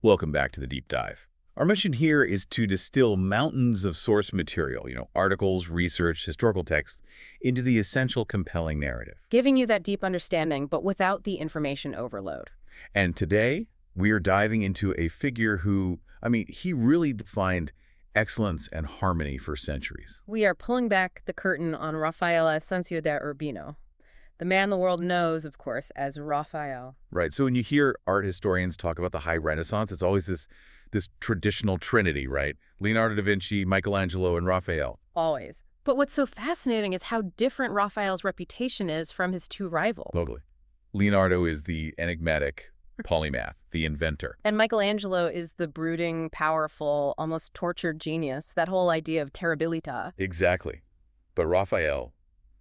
Welcome back to the Deep Dive. Our mission here is to distill mountains of source material, articles, research, historical texts, into the essential compelling narrative. Giving you that deep understanding, but without the information overload. And today, we are diving into a figure who, he really defined excellence and harmony for centuries. We are pulling back the curtain on Raffaello Sanzio da Urbino, the man the world knows, of course, as Raphael. Right. So when you hear art historians talk about the High Renaissance, it's always this traditional trinity, right? Leonardo da Vinci, Michelangelo, and Raphael. Always. But what's so fascinating is how different Raphael's reputation is from his two rivals. Totally. Leonardo is the enigmatic polymath, the inventor. And Michelangelo is the brooding, powerful, almost tortured genius, that whole idea of terribilità. Exactly. But Raphael,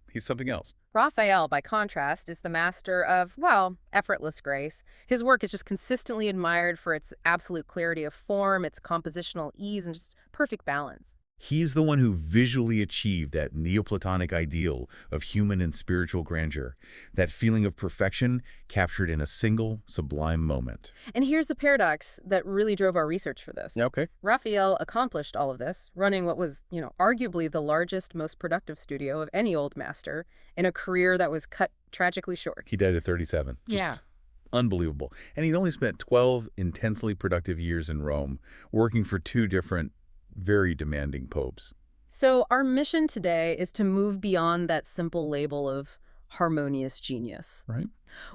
he's something else. Raphael, by contrast, is the master of, well, effortless grace. His work is just consistently admired for its absolute clarity of form, its compositional ease, and just perfect balance. He's the one who visually achieved that Neoplatonic ideal of human and spiritual grandeur, that feeling of perfection captured in a single, sublime moment. And here's the paradox that really drove our research for this. Okay. Raphael accomplished all of this, running what was, arguably the largest, most productive studio of any old master in a career that was cut tragically short. He died at 37. Yeah. Unbelievable. And he'd only spent 12 intensely productive years in Rome, working for two different very demanding popes. So our mission today is to move beyond that simple label of harmonious genius. Right.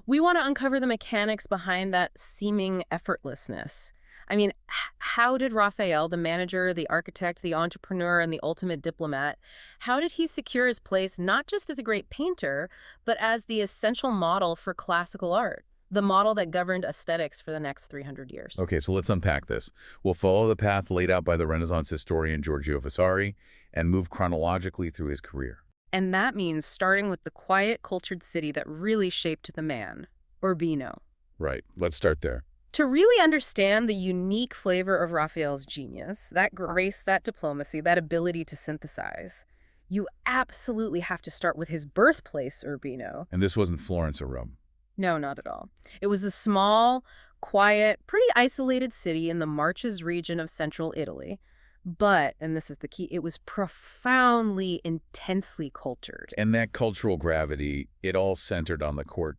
We want to uncover the mechanics behind that seeming effortlessness. How did Raphael, the manager, the architect, the entrepreneur, and the ultimate diplomat, how did he secure his place not just as a great painter, but as the essential model for classical art? The model that governed aesthetics for the next 300 years. Okay, so let's unpack this. We'll follow the path laid out by the Renaissance historian Giorgio Vasari and move chronologically through his career. And that means starting with the quiet, cultured city that really shaped the man, Urbino. Right, let's start there. To really understand the unique flavor of Raphael's genius, that grace, that diplomacy, that ability to synthesize, you absolutely have to start with his birthplace, Urbino. And this wasn't Florence or Rome. No, not at all. It was a small, quiet, pretty isolated city in the Marches region of central Italy. But, and this is the key, it was profoundly, intensely cultured. And that cultural gravity, it all centered on the court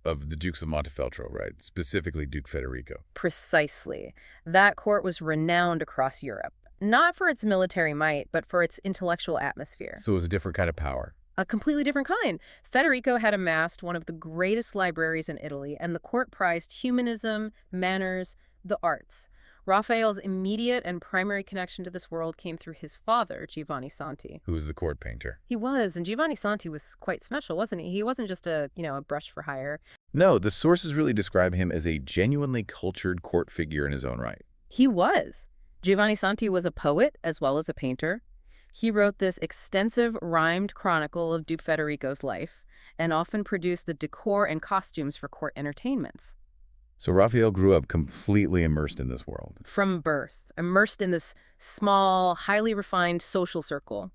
of the Dukes of Montefeltro, right? Specifically Duke Federico. Precisely. That court was renowned across Europe, not for its military might, but for its intellectual atmosphere. So it was a different kind of power. A completely different kind. Federico had amassed one of the greatest libraries in Italy, and the court prized humanism, manners, the arts. Raphael's immediate and primary connection to this world came through his father, Giovanni Santi. Who was the court painter. He was, and Giovanni Santi was quite special, wasn't he? He wasn't just a brush for hire. No, the sources really describe him as a genuinely cultured court figure in his own right. He was. Giovanni Santi was a poet as well as a painter. He wrote this extensive rhymed chronicle of Duke Federico's life and often produced the decor and costumes for court entertainments. So Raphael grew up completely immersed in this world. From birth, immersed in this small, highly refined social circle.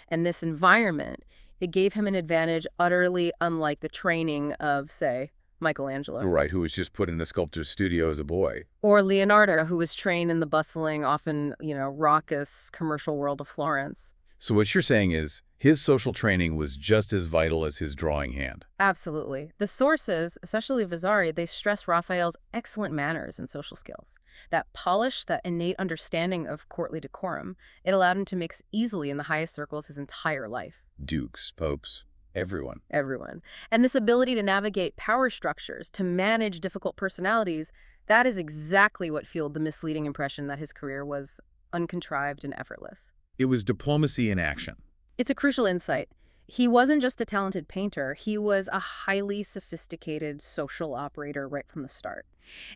And this environment, it gave him an advantage utterly unlike the training of, say, Michelangelo. Right, who was just put in a sculptor's studio as a boy. Or Leonardo, who was trained in the bustling, often, raucous commercial world of Florence. So what you're saying is his social training was just as vital as his drawing hand. Absolutely. The sources, especially Vasari, they stress Raphael's excellent manners and social skills. That polish, that innate understanding of courtly decorum, it allowed him to mix easily in the highest circles his entire life. Dukes, popes. Everyone. Everyone. And this ability to navigate power structures, to manage difficult personalities, that is exactly what fueled the misleading impression that his career was uncontrived and effortless. It was diplomacy in action. It's a crucial insight. He wasn't just a talented painter, he was a highly sophisticated social operator right from the start.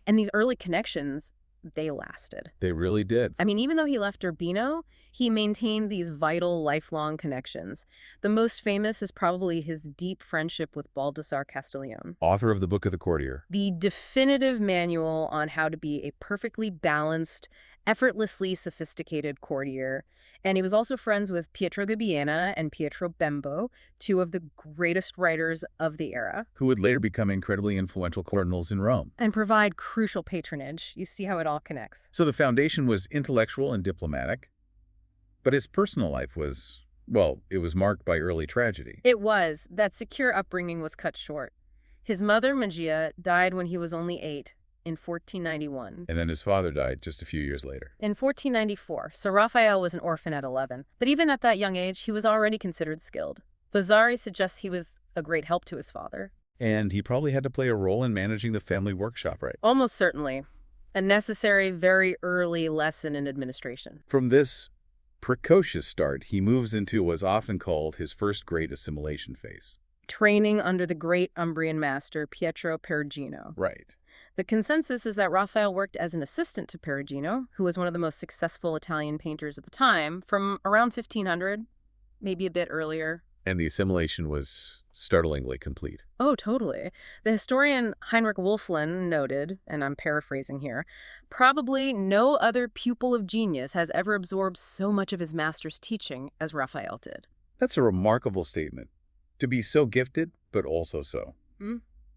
And these early connections, they lasted. They really did. I mean, even though he left Urbino, he maintained these vital, lifelong connections. The most famous is probably his deep friendship with Baldassare Castiglione, Author of the Book of the Courtier. the definitive manual on how to be a perfectly balanced, effortlessly sophisticated courtier. And he was also friends with Pietro Gabbiena and Pietro Bembo, two of the greatest writers of the era, Who would later become incredibly influential cardinals in Rome. and provide crucial patronage. You see how it all connects. So the foundation was intellectual and diplomatic, but his personal life was, well, it was marked by early tragedy. It was. That secure upbringing was cut short. His mother, Magia, died when he was only 8 in 1491. And then his father died just a few years later. In 1494, so Raphael was an orphan at 11. But even at that young age, he was already considered skilled. Vasari suggests he was a great help to his father. And he probably had to play a role in managing the family workshop, right? Almost certainly. A necessary, very early lesson in administration. From this precocious start, he moves into what's often called his first great assimilation phase. Training under the great Umbrian master, Pietro Perugino. Right. The consensus is that Raphael worked as an assistant to Perugino, who was one of the most successful Italian painters at the time, from around 1500, maybe a bit earlier. And the assimilation was startlingly complete. Oh, totally. The historian Heinrich Wölfflin noted, and I'm paraphrasing here, probably no other pupil of genius has ever absorbed so much of his master's teaching as Raphael did. That's a remarkable statement. To be so gifted, but also so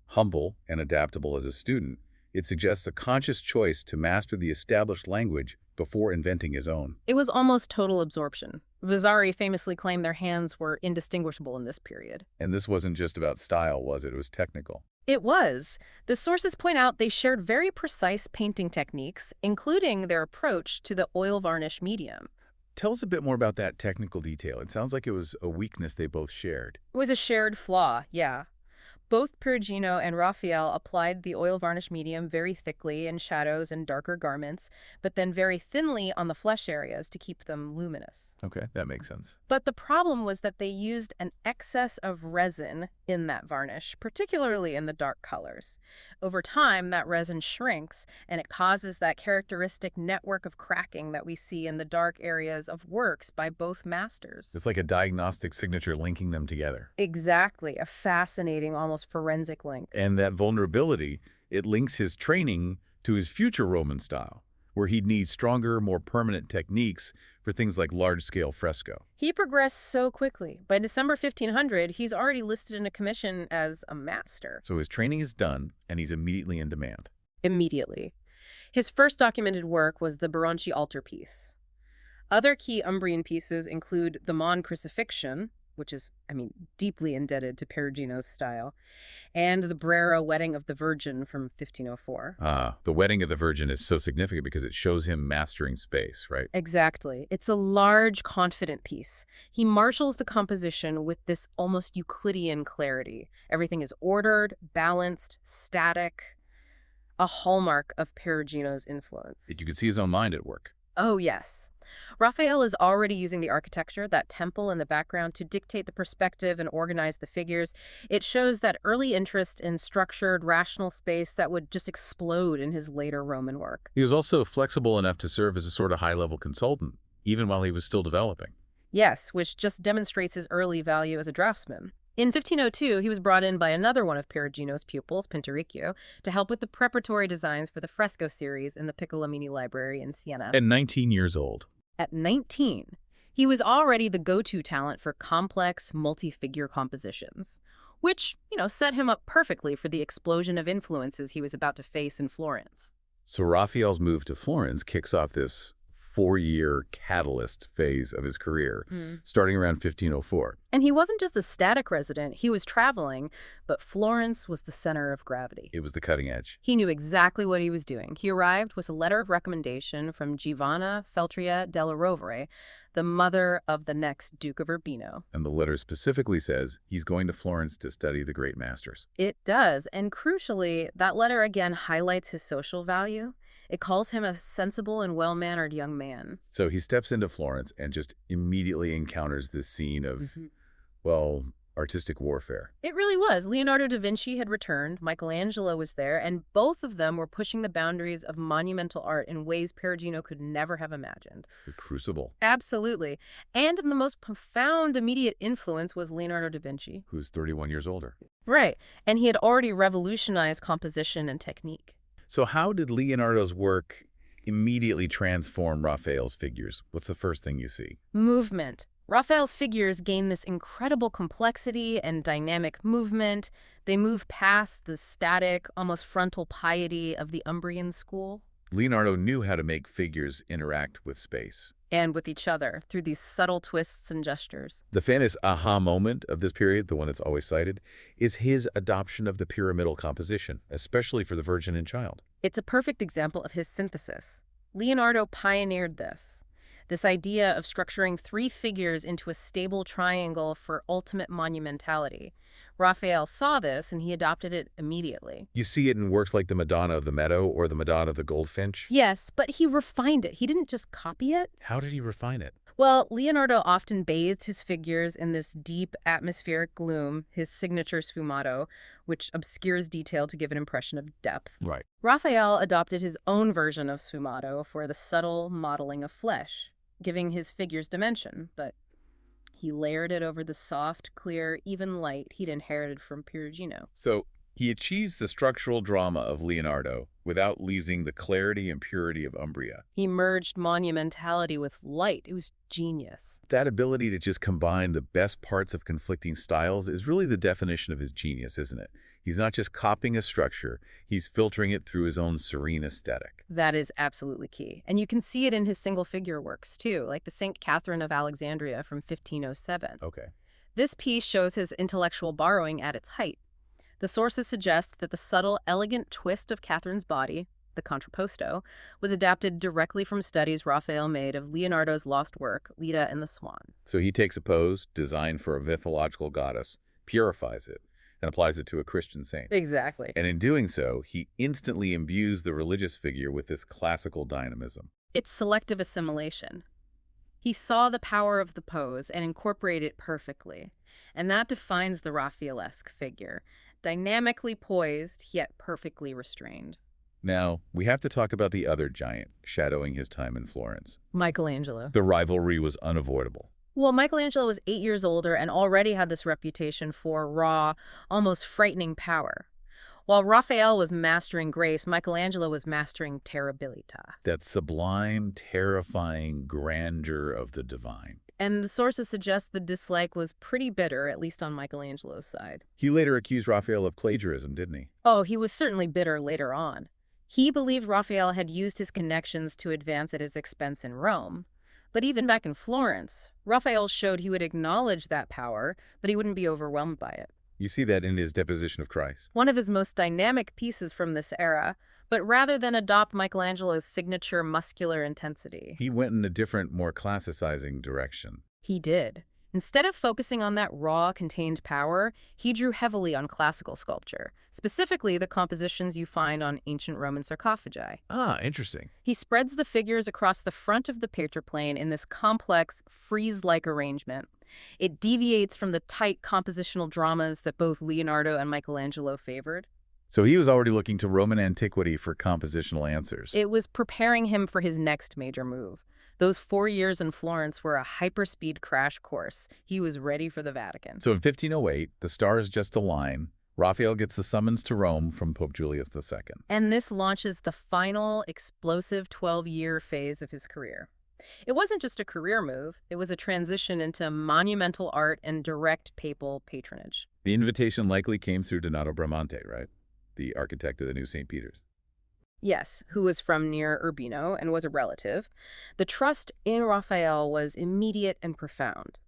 humble and adaptable as a student, it suggests a conscious choice to master the established language before inventing his own. It was almost total absorption. Vasari famously claimed their hands were indistinguishable in this period. And this wasn't just about style, was it? It was technical. It was. The sources point out they shared very precise painting techniques, including their approach to the oil varnish medium. Tell us a bit more about that technical detail. It sounds like it was a weakness they both shared. It was a shared flaw, yeah. Both Perugino and Raphael applied the oil varnish medium very thickly in shadows and darker garments, but then very thinly on the flesh areas to keep them luminous. Okay, that makes sense. But the problem was that they used an excess of resin in that varnish, particularly in the dark colors. Over time, that resin shrinks, and it causes that characteristic network of cracking that we see in the dark areas of works by both masters. It's like a diagnostic signature linking them together. Exactly, a fascinating, almost forensic link. And that vulnerability, it links his training to his future Roman style, where he'd need stronger, more permanent techniques for things like large-scale fresco. He progressed so quickly. By December 1500, he's already listed in a commission as a master. So his training is done, and he's immediately in demand. Immediately. His first documented work was the Baronci altarpiece. Other key Umbrian pieces include the Mon Crucifixion, which is, deeply indebted to Perugino's style, and the Brera Wedding of the Virgin from 1504. The Wedding of the Virgin is so significant because it shows him mastering space, right? Exactly. It's a large, confident piece. He marshals the composition with this almost Euclidean clarity. Everything is ordered, balanced, static, a hallmark of Perugino's influence. You could see his own mind at work. Oh, yes. Raphael is already using the architecture, that temple in the background, to dictate the perspective and organize the figures. It shows that early interest in structured, rational space that would just explode in his later Roman work. He was also flexible enough to serve as a sort of high-level consultant, even while he was still developing. Yes, which just demonstrates his early value as a draftsman. In 1502, he was brought in by another one of Perugino's pupils, Pinturicchio, to help with the preparatory designs for the fresco series in the Piccolomini Library in Siena. At 19 years old. At 19, he was already the go-to talent for complex, multi-figure compositions, which, set him up perfectly for the explosion of influences he was about to face in Florence. So Raphael's move to Florence kicks off this 4-year catalyst phase of his career, starting around 1504. And he wasn't just a static resident, he was traveling, but Florence was the center of gravity. It was the cutting edge. He knew exactly what he was doing. He arrived with a letter of recommendation from Giovanna Feltria della Rovere, the mother of the next Duke of Urbino. And the letter specifically says he's going to Florence to study the great masters. It does, and crucially, that letter again highlights his social value. It calls him a sensible and well-mannered young man. So he steps into Florence and just immediately encounters this scene of, well, artistic warfare. It really was. Leonardo da Vinci had returned, Michelangelo was there, and both of them were pushing the boundaries of monumental art in ways Perugino could never have imagined. The crucible. Absolutely. And the most profound immediate influence was Leonardo da Vinci. Who's 31 years older. Right. And he had already revolutionized composition and technique. So how did Leonardo's work immediately transform Raphael's figures? What's the first thing you see? Movement. Raphael's figures gain this incredible complexity and dynamic movement. They move past the static, almost frontal piety of the Umbrian school. Leonardo knew how to make figures interact with space. And with each other, through these subtle twists and gestures. The famous aha moment of this period, the one that's always cited, is his adoption of the pyramidal composition, especially for the Virgin and Child. It's a perfect example of his synthesis. Leonardo pioneered this idea of structuring three figures into a stable triangle for ultimate monumentality. Raphael saw this, and he adopted it immediately. You see it in works like the Madonna of the Meadow or the Madonna of the Goldfinch? Yes, but he refined it. He didn't just copy it. How did he refine it? Well, Leonardo often bathed his figures in this deep atmospheric gloom, his signature sfumato, which obscures detail to give an impression of depth. Right. Raphael adopted his own version of sfumato for the subtle modeling of flesh, giving his figures dimension, but he layered it over the soft, clear, even light he'd inherited from Perugino. So he achieves the structural drama of Leonardo without losing the clarity and purity of Umbria. He merged monumentality with light. It was genius. That ability to just combine the best parts of conflicting styles is really the definition of his genius, isn't it? He's not just copying a structure, he's filtering it through his own serene aesthetic. That is absolutely key. And you can see it in his single figure works, too, like the St. Catherine of Alexandria from 1507. Okay. This piece shows his intellectual borrowing at its height. The sources suggest that the subtle, elegant twist of Catherine's body, the contrapposto, was adapted directly from studies Raphael made of Leonardo's lost work, Leda and the Swan. So he takes a pose designed for a mythological goddess, purifies it, and applies it to a Christian saint. Exactly. And in doing so, he instantly imbues the religious figure with this classical dynamism. It's selective assimilation. He saw the power of the pose and incorporated it perfectly. And that defines the Raphaelesque figure. Dynamically poised, yet perfectly restrained. Now, we have to talk about the other giant shadowing his time in Florence. Michelangelo. The rivalry was unavoidable. Well, Michelangelo was 8 years older and already had this reputation for raw, almost frightening power. While Raphael was mastering grace, Michelangelo was mastering terribilità. That sublime, terrifying grandeur of the divine. And the sources suggest the dislike was pretty bitter, at least on Michelangelo's side. He later accused Raphael of plagiarism, didn't he? Oh, he was certainly bitter later on. He believed Raphael had used his connections to advance at his expense in Rome. But even back in Florence, Raphael showed he would acknowledge that power, but he wouldn't be overwhelmed by it. You see that in his Deposition of Christ. One of his most dynamic pieces from this era, but rather than adopt Michelangelo's signature muscular intensity, He went in a different, more classicizing direction. he did. Instead of focusing on that raw, contained power, he drew heavily on classical sculpture, specifically the compositions you find on ancient Roman sarcophagi. Ah, interesting. He spreads the figures across the front of the paterplane in this complex, frieze-like arrangement. It deviates from the tight compositional dramas that both Leonardo and Michelangelo favored. So he was already looking to Roman antiquity for compositional answers. It was preparing him for his next major move. Those 4 years in Florence were a hyperspeed crash course. He was ready for the Vatican. So in 1508, the stars just align. Raphael gets the summons to Rome from Pope Julius II. And this launches the final, explosive 12-year phase of his career. It wasn't just a career move. It was a transition into monumental art and direct papal patronage. The invitation likely came through Donato Bramante, right? The architect of the new St. Peter's. Yes, who was from near Urbino and was a relative. The trust in Raphael was immediate and profound.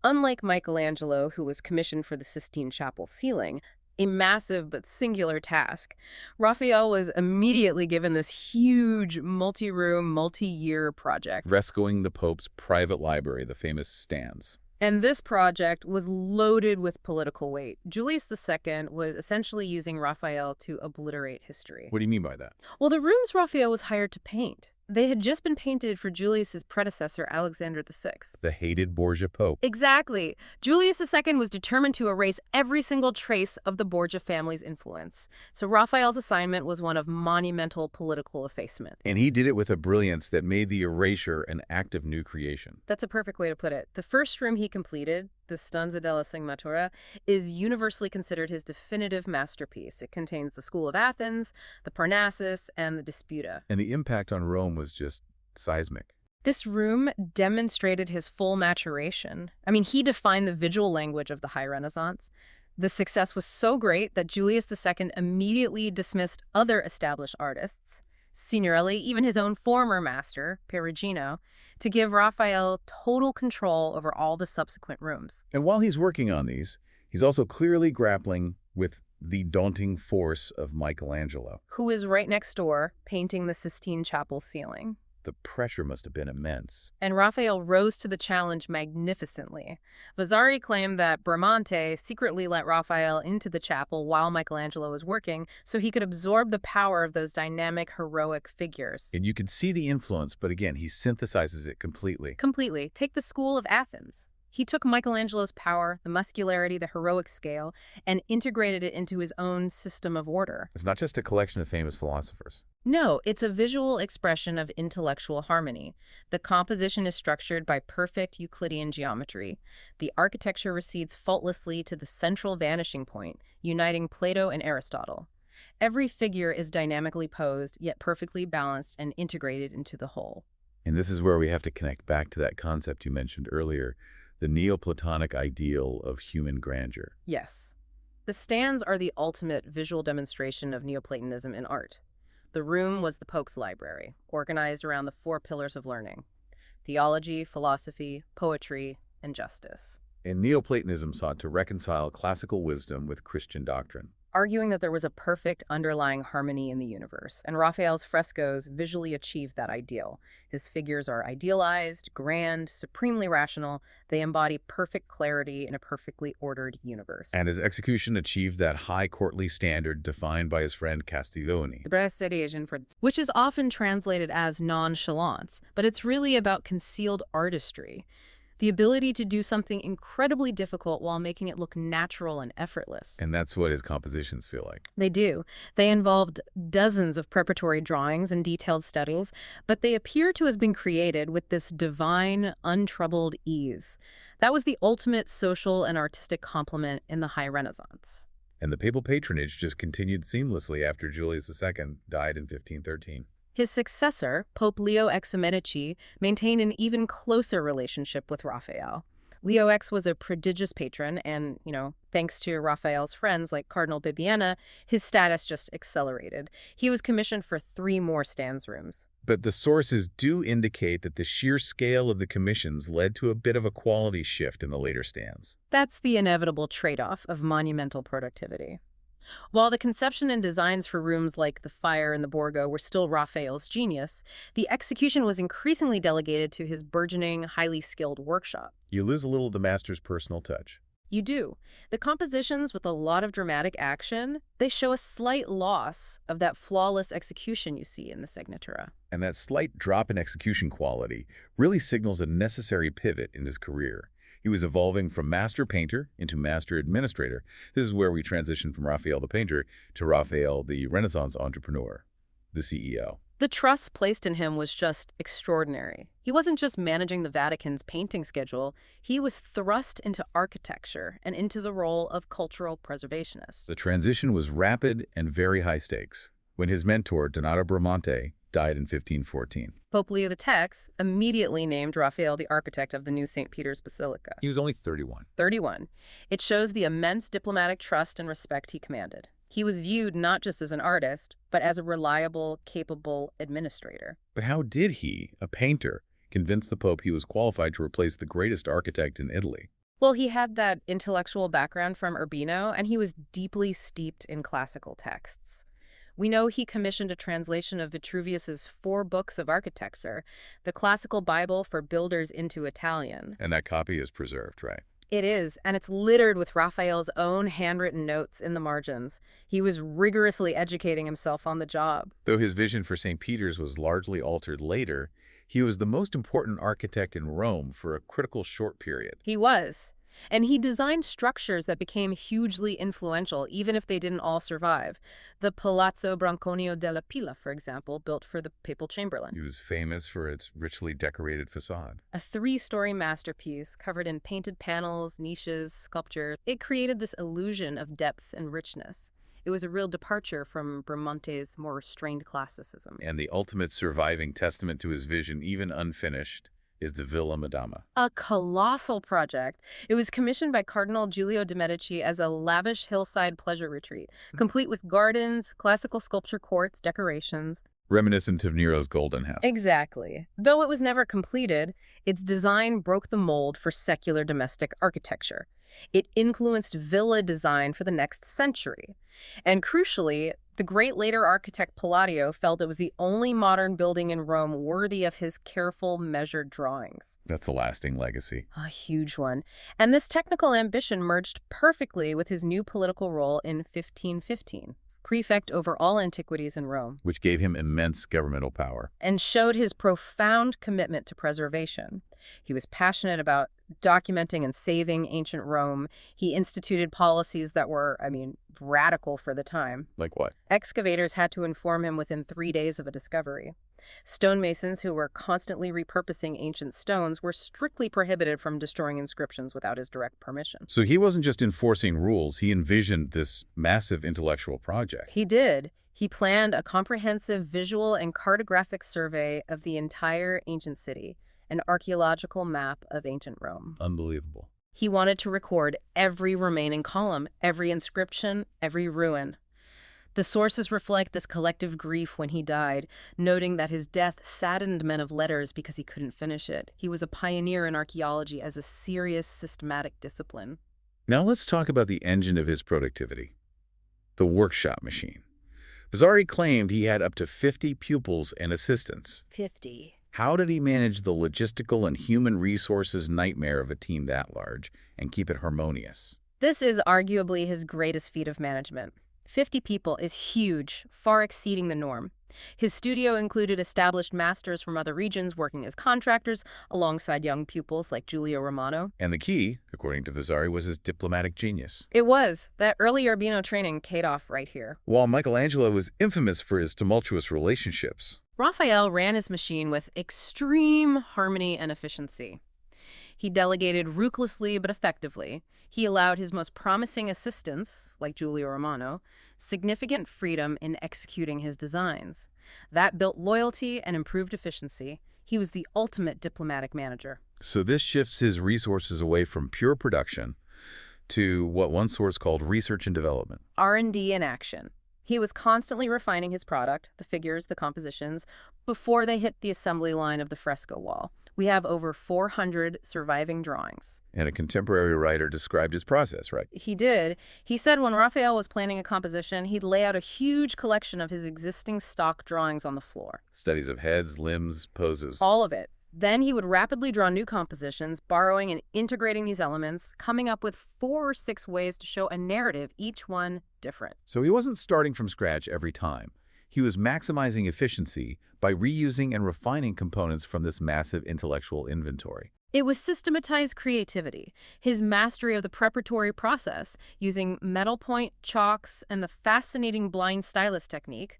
Unlike Michelangelo, who was commissioned for the Sistine Chapel ceiling, a massive but singular task, Raphael was immediately given this huge, multi-room, multi-year project. Frescoing the Pope's private library, the famous stands. And this project was loaded with political weight. Julius II was essentially using Raphael to obliterate history. What do you mean by that? Well, the rooms Raphael was hired to paint, They had just been painted for Julius's predecessor, Alexander VI. The hated Borgia Pope. Exactly. Julius II was determined to erase every single trace of the Borgia family's influence. So Raphael's assignment was one of monumental political effacement. And he did it with a brilliance that made the erasure an act of new creation. That's a perfect way to put it. The first room he completed, the Stanza della Sfumatura, is universally considered his definitive masterpiece. It contains the School of Athens, the Parnassus, and the Disputa. And the impact on Rome was just seismic. This room demonstrated his full maturation. I mean, he defined the visual language of the High Renaissance. The success was so great that Julius II immediately dismissed other established artists, Signorelli, even his own former master, Perugino, to give Raphael total control over all the subsequent rooms. And while he's working on these, he's also clearly grappling with the daunting force of Michelangelo. Who is right next door, painting the Sistine Chapel ceiling. The pressure must have been immense. And Raphael rose to the challenge magnificently. Vasari claimed that Bramante secretly let Raphael into the chapel while Michelangelo was working so he could absorb the power of those dynamic, heroic figures. And you can see the influence, but again, he synthesizes it completely. Completely. Take the School of Athens. He took Michelangelo's power, the muscularity, the heroic scale, and integrated it into his own system of order. It's not just a collection of famous philosophers. No, it's a visual expression of intellectual harmony. The composition is structured by perfect Euclidean geometry. The architecture recedes faultlessly to the central vanishing point, uniting Plato and Aristotle. Every figure is dynamically posed, yet perfectly balanced and integrated into the whole. And this is where we have to connect back to that concept you mentioned earlier, the Neoplatonic ideal of human grandeur. Yes. The stands are the ultimate visual demonstration of Neoplatonism in art. The room was the Pope's library, organized around the 4 pillars of learning: theology, philosophy, poetry, and justice. And Neoplatonism sought to reconcile classical wisdom with Christian doctrine, arguing that there was a perfect underlying harmony in the universe, and Raphael's frescoes visually achieved that ideal. His figures are idealized, grand, supremely rational. They embody perfect clarity in a perfectly ordered universe. And his execution achieved that high courtly standard defined by his friend Castiglione. The Prestigiation, which is often translated as nonchalance, but it's really about concealed artistry. The ability to do something incredibly difficult while making it look natural and effortless. And that's what his compositions feel like. They do. They involved dozens of preparatory drawings and detailed studies, but they appear to have been created with this divine, untroubled ease. That was the ultimate social and artistic complement in the High Renaissance. And the papal patronage just continued seamlessly after Julius II died in 1513. His successor, Pope Leo X of Medici, maintained an even closer relationship with Raphael. Leo X was a prodigious patron, and, thanks to Raphael's friends like Cardinal Bibbiena, his status just accelerated. He was commissioned for 3 more stands rooms. But the sources do indicate that the sheer scale of the commissions led to a bit of a quality shift in the later stands. That's the inevitable trade-off of monumental productivity. While the conception and designs for rooms like the Fire and the Borgo were still Raphael's genius, the execution was increasingly delegated to his burgeoning, highly skilled workshop. You lose a little of the master's personal touch. You do. The compositions with a lot of dramatic action, they show a slight loss of that flawless execution you see in the Signatura. And that slight drop in execution quality really signals a necessary pivot in his career. He was evolving from master painter into master administrator. This is where we transition from Raphael the painter to Raphael the Renaissance entrepreneur, the CEO. The trust placed in him was just extraordinary. He wasn't just managing the Vatican's painting schedule, he was thrust into architecture and into the role of cultural preservationist. The transition was rapid and very high stakes when his mentor, Donato Bramante, died in 1514. Pope Leo X immediately named Raphael the architect of the new St. Peter's Basilica. He was only 31. 31. It shows the immense diplomatic trust and respect he commanded. He was viewed not just as an artist, but as a reliable, capable administrator. But how did he, a painter, convince the Pope he was qualified to replace the greatest architect in Italy? Well, he had that intellectual background from Urbino, and he was deeply steeped in classical texts. We know he commissioned a translation of Vitruvius's 4 books of architecture, the classical Bible for builders into Italian. And that copy is preserved, right? It is, and it's littered with Raphael's own handwritten notes in the margins. He was rigorously educating himself on the job. Though his vision for St. Peter's was largely altered later, he was the most important architect in Rome for a critical short period. He was. And he designed structures that became hugely influential, even if they didn't all survive. The Palazzo Branconio della Pila, for example, built for the papal chamberlain. He was famous for its richly decorated facade. A 3-story masterpiece covered in painted panels, niches, sculpture. It created this illusion of depth and richness. It was a real departure from Bramante's more restrained classicism. And the ultimate surviving testament to his vision, even unfinished, is the Villa Madama. A colossal project. It was commissioned by Cardinal Giulio de' Medici as a lavish hillside pleasure retreat, complete with gardens, classical sculpture courts, decorations. Reminiscent of Nero's Golden House. Exactly. Though it was never completed, its design broke the mold for secular domestic architecture. It influenced villa design for the next century. And crucially, the great later architect Palladio felt it was the only modern building in Rome worthy of his careful, measured drawings. That's a lasting legacy. A huge one. And this technical ambition merged perfectly with his new political role in 1515. Prefect over all antiquities in Rome, Which gave him immense governmental power. and showed his profound commitment to preservation. He was passionate about documenting and saving ancient Rome. He instituted policies that were, radical for the time. Like what? Excavators had to inform him within 3 days of a discovery. Stonemasons, who were constantly repurposing ancient stones, were strictly prohibited from destroying inscriptions without his direct permission. So he wasn't just enforcing rules, he envisioned this massive intellectual project. He did. He planned a comprehensive visual and cartographic survey of the entire ancient city, an archaeological map of ancient Rome. Unbelievable. He wanted to record every remaining column, every inscription, every ruin. The sources reflect this collective grief when he died, noting that his death saddened men of letters because he couldn't finish it. He was a pioneer in archaeology as a serious, systematic discipline. Now let's talk about the engine of his productivity, the workshop machine. Vasari claimed he had up to 50 pupils and assistants. 50. How did he manage the logistical and human resources nightmare of a team that large and keep it harmonious? This is arguably his greatest feat of management. 50 people is huge, far exceeding the norm. His studio included established masters from other regions working as contractors alongside young pupils like Giulio Romano. And the key, according to Vasari, was his diplomatic genius. It was. That early Urbino training paid off right here. While Michelangelo was infamous for his tumultuous relationships, Raphael ran his machine with extreme harmony and efficiency. He delegated ruthlessly but effectively. He allowed his most promising assistants, like Giulio Romano, significant freedom in executing his designs. That built loyalty and improved efficiency. He was the ultimate diplomatic manager. so this shifts his resources away from pure production to what one source called research and development. R&D in action. He was constantly refining his product, the figures, the compositions, before they hit the assembly line of the fresco wall. We have over 400 surviving drawings. And a contemporary writer described his process, right? He did. He said when Raphael was planning a composition, he'd lay out a huge collection of his existing stock drawings on the floor. Studies of heads, limbs, poses. All of it. Then he would rapidly draw new compositions, borrowing and integrating these elements, coming up with 4 or 6 ways to show a narrative, each one different. So he wasn't starting from scratch every time. He was maximizing efficiency by reusing and refining components from this massive intellectual inventory. It was systematized creativity, his mastery of the preparatory process, using metal point, chalks, and the fascinating blind stylus technique.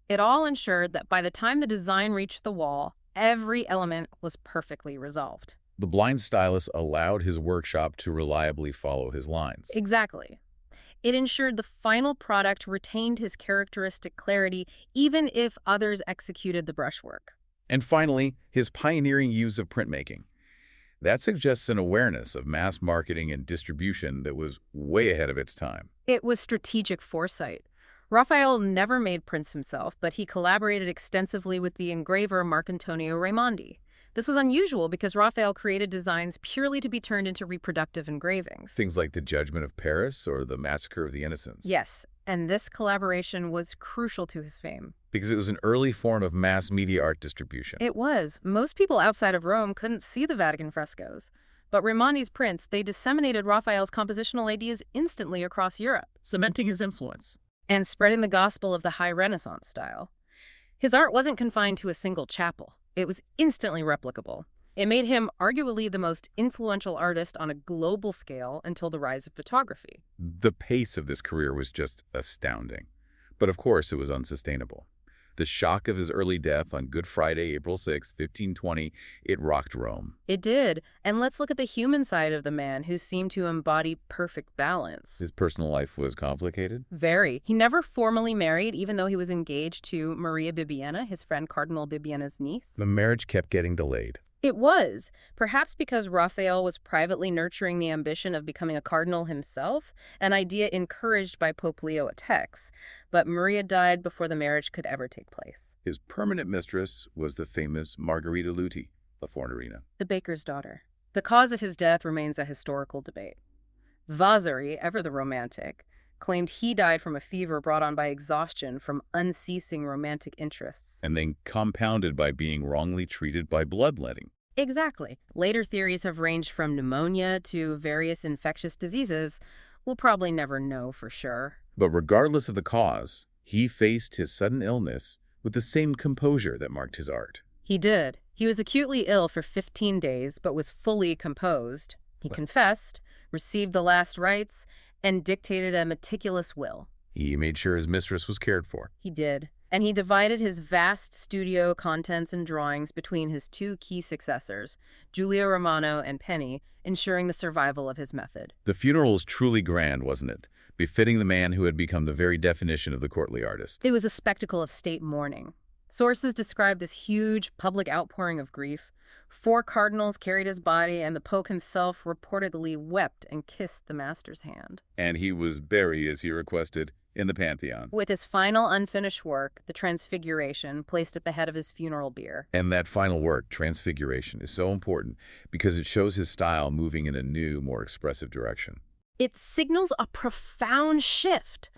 It all ensured that by the time the design reached the wall, every element was perfectly resolved. The blind stylus allowed his workshop to reliably follow his lines. Exactly. It ensured the final product retained his characteristic clarity, even if others executed the brushwork. And finally, his pioneering use of printmaking. That suggests an awareness of mass marketing and distribution that was way ahead of its time. It was strategic foresight. Raphael never made prints himself, but he collaborated extensively with the engraver Marcantonio Raimondi. This was unusual because Raphael created designs purely to be turned into reproductive engravings. Things like the Judgment of Paris or the Massacre of the Innocents. Yes, and this collaboration was crucial to his fame. Because it was an early form of mass media art distribution. It was. Most people outside of Rome couldn't see the Vatican frescoes. But Raimondi prints, they disseminated Raphael's compositional ideas instantly across Europe, cementing his influence and spreading the gospel of the high Renaissance style. His art wasn't confined to a single chapel. It was instantly replicable. It made him arguably the most influential artist on a global scale until the rise of photography. The pace of this career was just astounding. But of course, it was unsustainable. The shock of his early death on Good Friday, April 6, 1520, it rocked Rome. It did. And let's look at the human side of the man who seemed to embody perfect balance. His personal life was complicated? Very. He never formally married, even though he was engaged to Maria Bibbiena, his friend Cardinal Bibbiena's niece. The marriage kept getting delayed. It was, perhaps because Raphael was privately nurturing the ambition of becoming a cardinal himself, an idea encouraged by Pope Leo X, but Maria died before the marriage could ever take place. His permanent mistress was the famous Margherita Luti, La Fornerina. The baker's daughter. The cause of his death remains a historical debate. Vasari, ever the romantic, claimed he died from a fever brought on by exhaustion from unceasing romantic interests. And then compounded by being wrongly treated by bloodletting. Exactly. Later theories have ranged from pneumonia to various infectious diseases. We'll probably never know for sure. But regardless of the cause, he faced his sudden illness with the same composure that marked his art. He did. He was acutely ill for 15 days, but was fully composed. He confessed, received the last rites, and dictated a meticulous will. He made sure his mistress was cared for. He did. And he divided his vast studio contents and drawings between his two key successors, Giulio Romano and Penny, ensuring the survival of his method. The funeral was truly grand, wasn't it? Befitting the man who had become the very definition of the courtly artist. It was a spectacle of state mourning. Sources describe this huge public outpouring of grief. 4 cardinals carried his body, and the Pope himself reportedly wept and kissed the master's hand. And he was buried, as he requested, in the Pantheon. With his final unfinished work, the Transfiguration, placed at the head of his funeral bier. And that final work, Transfiguration, is so important because it shows his style moving in a new, more expressive direction. It signals a profound shift.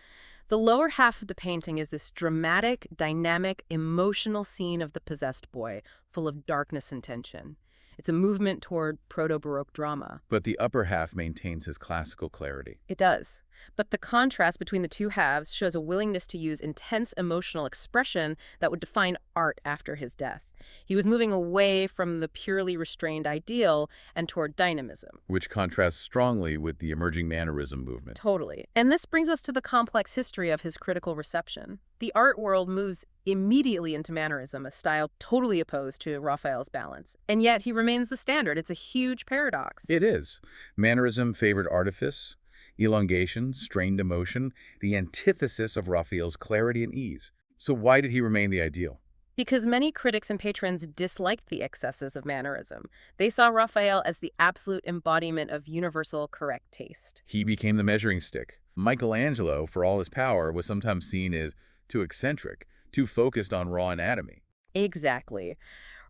The lower half of the painting is this dramatic, dynamic, emotional scene of the possessed boy, full of darkness and tension. It's a movement toward proto-Baroque drama. But the upper half maintains his classical clarity. It does. But the contrast between the two halves shows a willingness to use intense emotional expression that would define art after his death. He was moving away from the purely restrained ideal and toward dynamism. Which contrasts strongly with the emerging mannerism movement. Totally. And this brings us to the complex history of his critical reception. The art world moves immediately into mannerism, a style totally opposed to Raphael's balance. And yet he remains the standard. It's a huge paradox. It is. Mannerism favored artifice, elongation, strained emotion, the antithesis of Raphael's clarity and ease. So why did he remain the ideal? Because many critics and patrons disliked the excesses of mannerism. They saw Raphael as the absolute embodiment of universal correct taste. He became the measuring stick. Michelangelo, for all his power, was sometimes seen as too eccentric, too focused on raw anatomy. Exactly.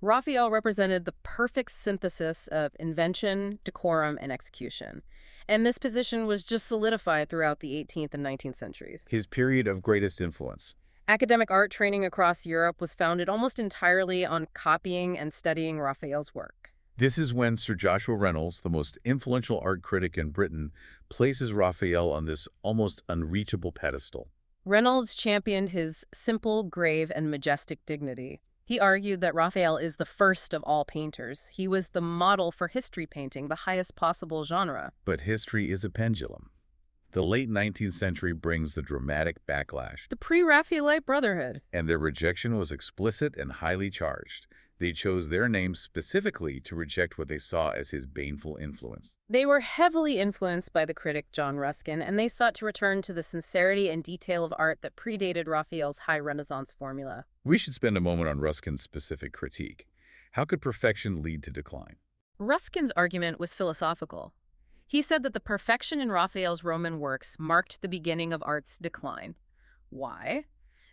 Raphael represented the perfect synthesis of invention, decorum, and execution. And this position was just solidified throughout the 18th and 19th centuries. His period of greatest influence. Academic art training across Europe was founded almost entirely on copying and studying Raphael's work. This is when Sir Joshua Reynolds, the most influential art critic in Britain, places Raphael on this almost unreachable pedestal. Reynolds championed his simple, grave, and majestic dignity. He argued that Raphael is the first of all painters. He was the model for history painting, the highest possible genre. But history is a pendulum. The late 19th century brings the dramatic backlash. The pre-Raphaelite Brotherhood. And their rejection was explicit and highly charged. They chose their name specifically to reject what they saw as his baneful influence. They were heavily influenced by the critic John Ruskin, and they sought to return to the sincerity and detail of art that predated Raphael's high Renaissance formula. We should spend a moment on Ruskin's specific critique. How could perfection lead to decline? Ruskin's argument was philosophical. He said that the perfection in Raphael's Roman works marked the beginning of art's decline. Why?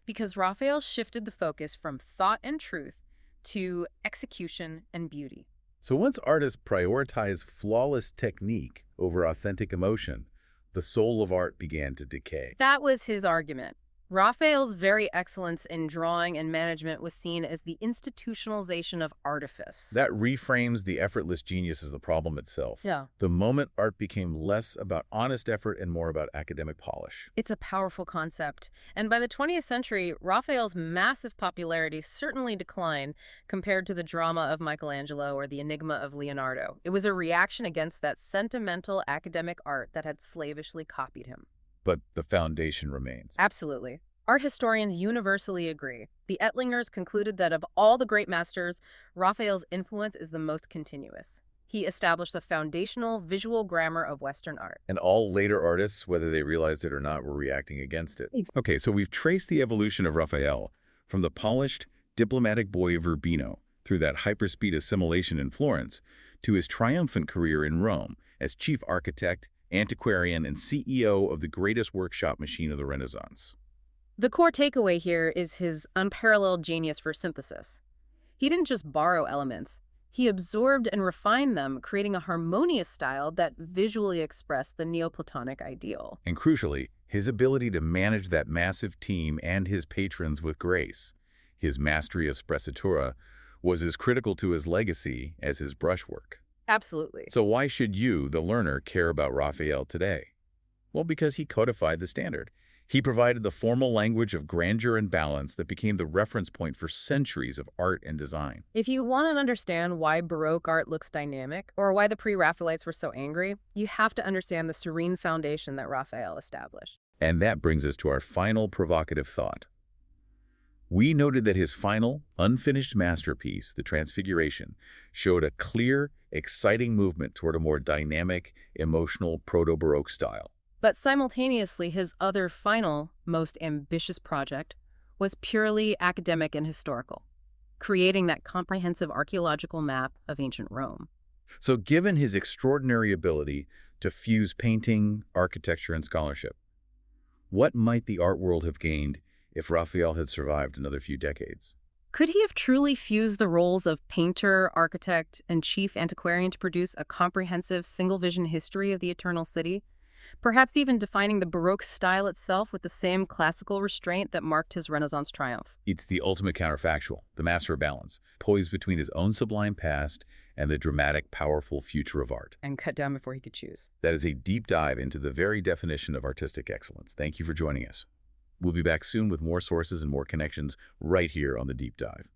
Because Raphael shifted the focus from thought and truth to execution and beauty. So once artists prioritize flawless technique over authentic emotion, the soul of art began to decay. That was his argument. Raphael's very excellence in drawing and management was seen as the institutionalization of artifice. That reframes the effortless genius as the problem itself. Yeah. The moment art became less about honest effort and more about academic polish. It's a powerful concept. And by the 20th century, Raphael's massive popularity certainly declined compared to the drama of Michelangelo or the enigma of Leonardo. It was a reaction against that sentimental academic art that had slavishly copied him. But the foundation remains. Absolutely. Art historians universally agree. The Ettlingers concluded that of all the great masters, Raphael's influence is the most continuous. He established the foundational visual grammar of Western art. And all later artists, whether they realized it or not, were reacting against it. Okay, so we've traced the evolution of Raphael from the polished, diplomatic boy of Urbino through that hyperspeed assimilation in Florence to his triumphant career in Rome as chief architect, antiquarian, and CEO of the greatest workshop machine of the Renaissance. The core takeaway here is his unparalleled genius for synthesis. He didn't just borrow elements. He absorbed and refined them, creating a harmonious style that visually expressed the Neoplatonic ideal. And crucially, his ability to manage that massive team and his patrons with grace. His mastery of sprezzatura was as critical to his legacy as his brushwork. Absolutely. So why should you, the learner, care about Raphael today? Well, because he codified the standard. He provided the formal language of grandeur and balance that became the reference point for centuries of art and design. If you want to understand why Baroque art looks dynamic, or why the pre-Raphaelites were so angry, you have to understand the serene foundation that Raphael established. And that brings us to our final provocative thought. We noted that his final, unfinished masterpiece, the Transfiguration, showed a clear, exciting movement toward a more dynamic, emotional proto-Baroque style. But simultaneously, his other final, most ambitious project was purely academic and historical, creating that comprehensive archaeological map of ancient Rome. So given his extraordinary ability to fuse painting, architecture, and scholarship, what might the art world have gained if Raphael had survived another few decades? Could he have truly fused the roles of painter, architect, and chief antiquarian to produce a comprehensive single-vision history of the Eternal City? Perhaps even defining the Baroque style itself with the same classical restraint that marked his Renaissance triumph. It's the ultimate counterfactual, the master of balance, poised between his own sublime past and the dramatic, powerful future of art. And cut down before he could choose. That is a deep dive into the very definition of artistic excellence. Thank you for joining us. We'll be back soon with more sources and more connections right here on The Deep Dive.